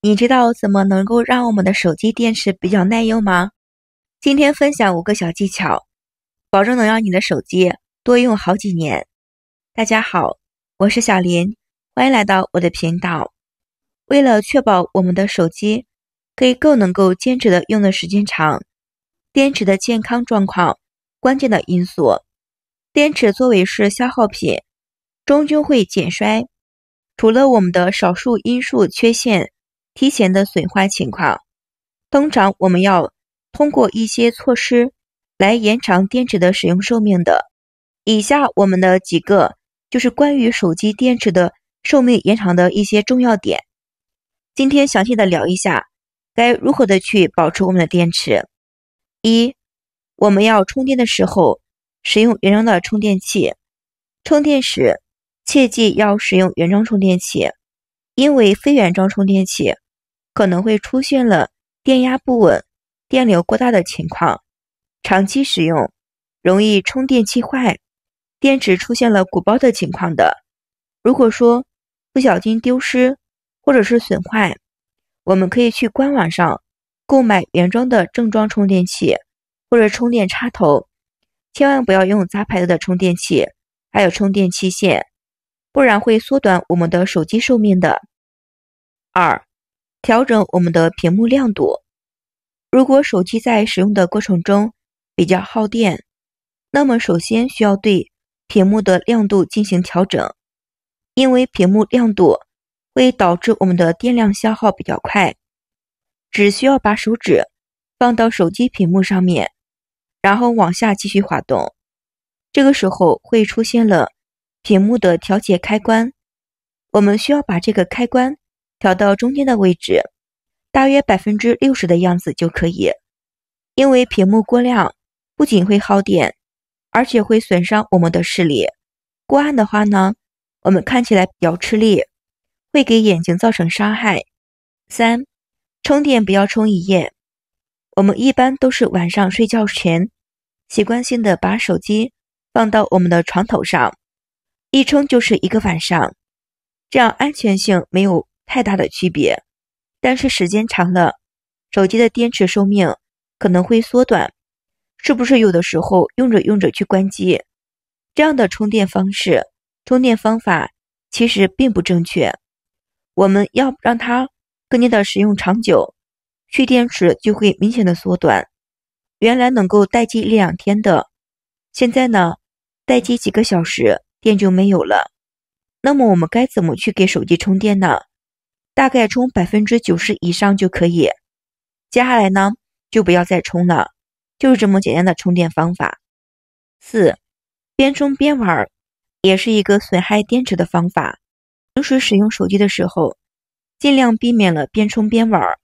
你知道怎么能够让我们的手机电池比较耐用吗？今天分享5个小技巧，保证能让你的手机多用好几年。大家好，我是小林，欢迎来到我的频道。为了确保我们的手机可以更能够坚持的用的时间长，电池的健康状况关键的因素，电池作为是消耗品，终究会减衰。除了我们的少数因素缺陷提前的损坏情况，通常我们要通过一些措施来延长电池的使用寿命的。以下我们的几个就是关于手机电池的寿命延长的一些重要点。今天详细的聊一下该如何的去保持我们的电池。一，我们要充电的时候使用原装的充电器，充电时切记要使用原装充电器，因为非原装充电器可能会出现了电压不稳、电流过大的情况，长期使用容易充电器坏，电池出现了鼓包的情况的。如果说不小心丢失或者是损坏，我们可以去官网上购买原装的正装充电器或者充电插头，千万不要用杂牌子的充电器还有充电器线，不然会缩短我们的手机寿命的。2，调整我们的屏幕亮度。如果手机在使用的过程中比较耗电，那么首先需要对屏幕的亮度进行调整，因为屏幕亮度会导致我们的电量消耗比较快。只需要把手指放到手机屏幕上面，然后往下继续滑动，这个时候会出现了屏幕的调节开关，我们需要把这个开关调到中间的位置，大约 60% 的样子就可以。因为屏幕过亮不仅会耗电，而且会损伤我们的视力。过暗的话呢，我们看起来比较吃力，会给眼睛造成伤害。3，充电不要充一夜。我们一般都是晚上睡觉前习惯性的把手机放到我们的床头上，一充就是1个晚上，这样安全性没有太大的区别，但是时间长了，手机的电池寿命可能会缩短。是不是有的时候用着用着去关机？这样的充电方式、充电方法其实并不正确。我们要让它更加的使用长久，蓄电池就会明显的缩短。原来能够待机1-2天的，现在呢，待机几个小时电就没有了。那么我们该怎么去给手机充电呢？大概充 90% 以上就可以，接下来呢就不要再充了，就是这么简单的充电方法。4，边充边玩也是一个损害电池的方法。平时使用手机的时候，尽量避免了边充边玩。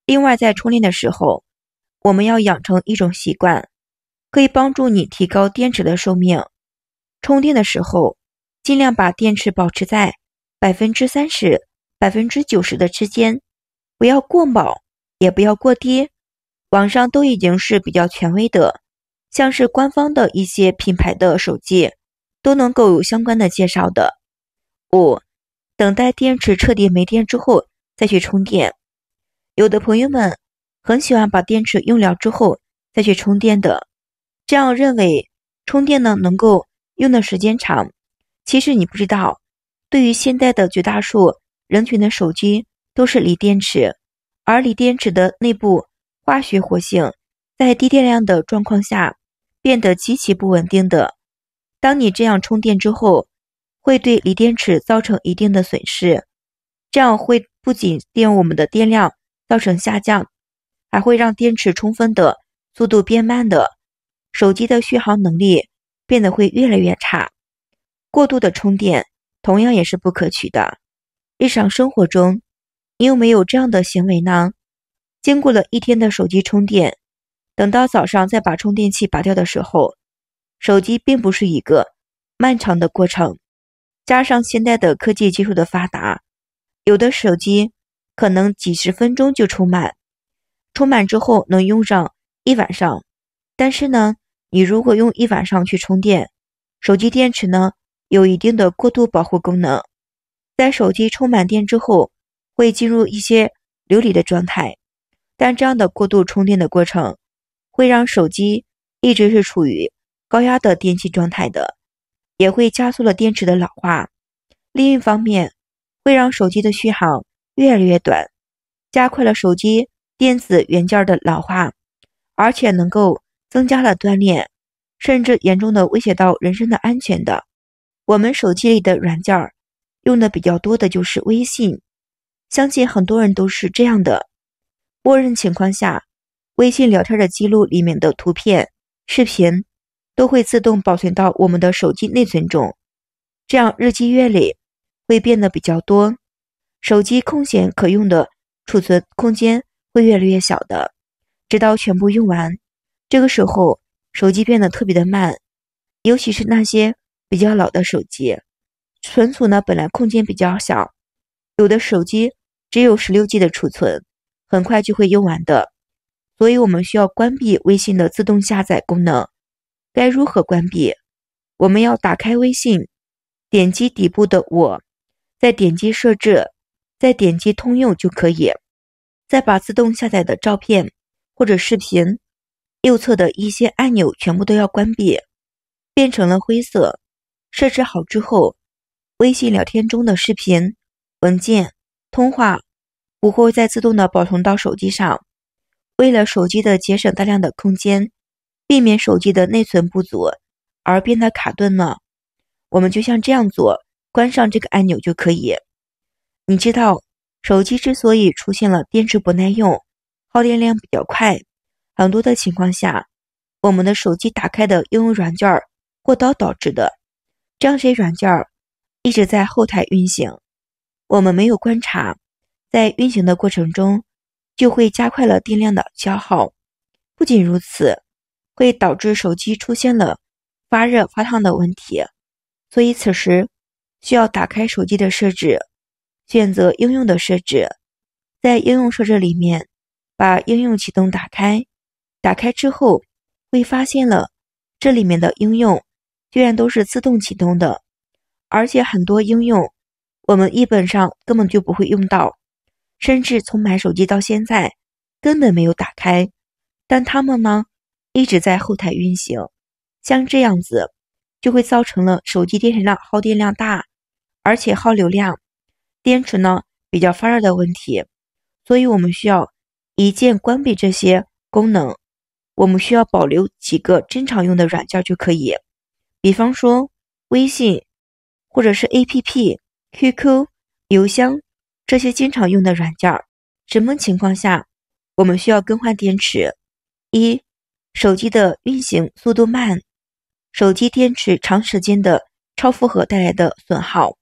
另外在充电的时候，我们要养成一种习惯，可以帮助你提高电池的寿命。充电的时候尽量把电池保持在 30%、90% 的之间，不要过饱也不要过低。网上都已经是比较权威的，像是官方的一些品牌的手机都能够有相关的介绍的。5，等待电池彻底没电之后再去充电。有的朋友们很喜欢把电池用了之后再去充电的，这样认为充电呢能够用的时间长。其实你不知道，对于现在的绝大数人群的手机都是锂电池，而锂电池的内部化学活性在低电量的状况下变得极其不稳定的。当你这样充电之后，会对锂电池造成一定的损失，这样会不仅对我们的电量造成下降，还会让电池充分的速度变慢的，手机的续航能力变得会越来越差。过度的充电同样也是不可取的。日常生活中，你有没有这样的行为呢？经过了一天的手机充电，等到早上再把充电器拔掉的时候，手机并不是一个漫长的过程。加上现在的科技技术的发达，有的手机可能几十分钟就充满，充满之后能用上1晚上。但是呢，你如果用1晚上去充电，手机电池呢有一定的过度保护功能，在手机充满电之后，会进入一些流离的状态，但这样的过度充电的过程会让手机一直是处于高压的电气状态的，也会加速了电池的老化。另一方面，会让手机的续航越来越短，加快了手机电子元件的老化，而且能够增加了断裂，甚至严重的威胁到人身的安全的。我们手机里的软件用的比较多的就是微信，相信很多人都是这样的。默认情况下，微信聊天的记录里面的图片、视频都会自动保存到我们的手机内存中，这样日积月累会变得比较多，手机空闲可用的储存空间会越来越小的，直到全部用完。这个时候手机变得特别的慢，尤其是那些比较老的手机，存储呢本来空间比较小，有的手机只有16G 的储存，很快就会用完的。所以我们需要关闭微信的自动下载功能。该如何关闭？我们要打开微信，点击底部的我，再点击设置，再点击通用就可以。再把自动下载的照片或者视频右侧的一些按钮全部都要关闭，变成了灰色。设置好之后，微信聊天中的视频、文件、通话不会再自动的保存到手机上。为了手机的节省大量的空间，避免手机的内存不足而变得卡顿呢，我们就像这样做，关上这个按钮就可以。你知道，手机之所以出现了电池不耐用、耗电量比较快，很多的情况下，我们的手机打开的应用软件过刀导致的。这样些软件一直在后台运行，我们没有观察，在运行的过程中就会加快了电量的消耗。不仅如此，会导致手机出现了发热发烫的问题。所以此时需要打开手机的设置，选择应用的设置，在应用设置里面把应用启动打开。打开之后会发现了这里面的应用居然都是自动启动的，而且很多应用我们基本上根本就不会用到，甚至从买手机到现在根本没有打开，但它们呢一直在后台运行。像这样子就会造成了手机电池量耗电量大，而且耗流量，电池呢比较发热的问题。所以我们需要一键关闭这些功能，我们需要保留几个经常用的软件就可以，比方说微信或者是 APP、QQ、邮箱这些经常用的软件。什么情况下我们需要更换电池？一、手机的运行速度慢，手机电池长时间的超负荷带来的损耗，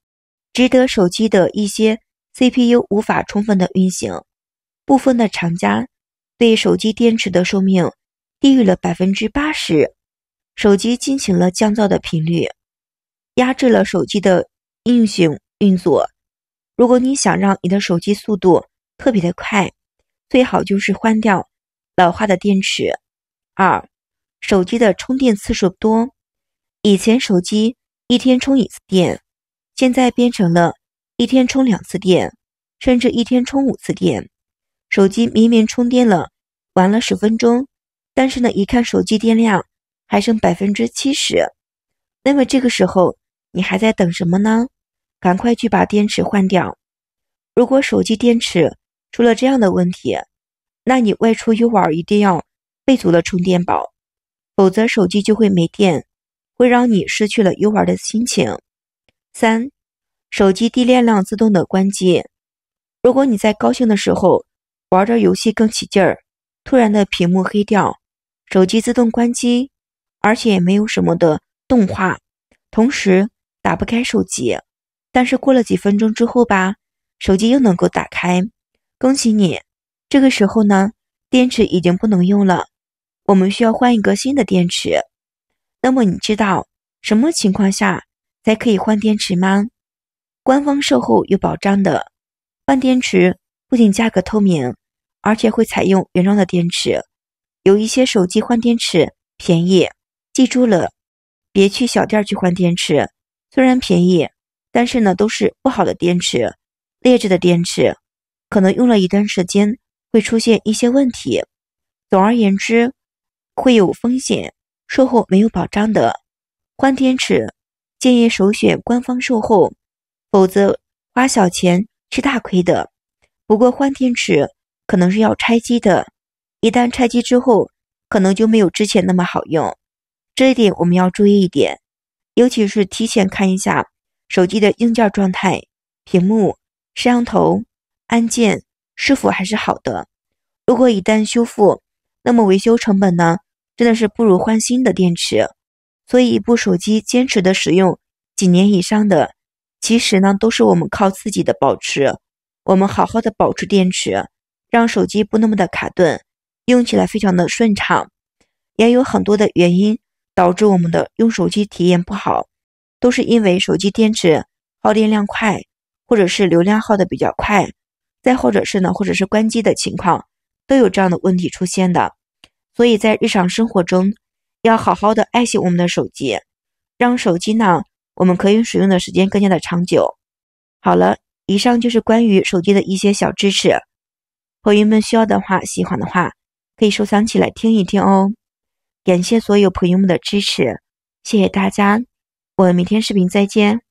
使得手机的一些 CPU 无法充分的运行。部分的厂家对手机电池的寿命低于了 80%， 手机进行了降噪的频率，压制了手机的运行运作。如果你想让你的手机速度特别的快，最好就是换掉老化的电池。二、手机的充电次数多，以前手机一天充1次电，现在变成了一天充2次电，甚至一天充5次电。手机明明充电了晚了10分钟，但是呢一看手机电量还剩 70%， 那么这个时候你还在等什么呢？赶快去把电池换掉。如果手机电池出了这样的问题，那你外出游玩一定要备足了充电宝，否则手机就会没电，会让你失去了游玩的心情。三、手机低电量自动的关机。如果你在高兴的时候玩着游戏更起劲儿，突然的屏幕黑掉，手机自动关机，而且也没有什么的动画，同时打不开手机，但是过了几分钟之后吧，手机又能够打开，恭喜你，这个时候呢电池已经不能用了，我们需要换一个新的电池。那么你知道什么情况下才可以换电池吗？官方售后有保障的，换电池不仅价格透明，而且会采用原装的电池。有一些手机换电池便宜，记住了，别去小店去换电池，虽然便宜，但是呢都是不好的电池，劣质的电池，可能用了一段时间会出现一些问题。总而言之，会有风险，售后没有保障的。换电池建议首选官方售后，否则花小钱吃大亏的。不过换电池可能是要拆机的，一旦拆机之后，可能就没有之前那么好用。这一点我们要注意一点，尤其是提前看一下手机的硬件状态、屏幕、摄像头、按键是否还是好的。如果一旦修复，那么维修成本呢，真的是不如换新的电池。所以一部手机坚持的使用几年以上的，其实呢都是我们靠自己的保持。我们好好的保持电池，让手机不那么的卡顿，用起来非常的顺畅。也有很多的原因导致我们的用手机体验不好，都是因为手机电池耗电量快，或者是流量耗的比较快，再或者是关机的情况，都有这样的问题出现的。所以在日常生活中要好好的爱惜我们的手机，让手机呢我们可以使用的时间更加的长久。好了，以上就是关于手机的一些小知识，朋友们需要的话，喜欢的话可以收藏起来听一听哦。感谢所有朋友们的支持，谢谢大家，我们明天视频再见。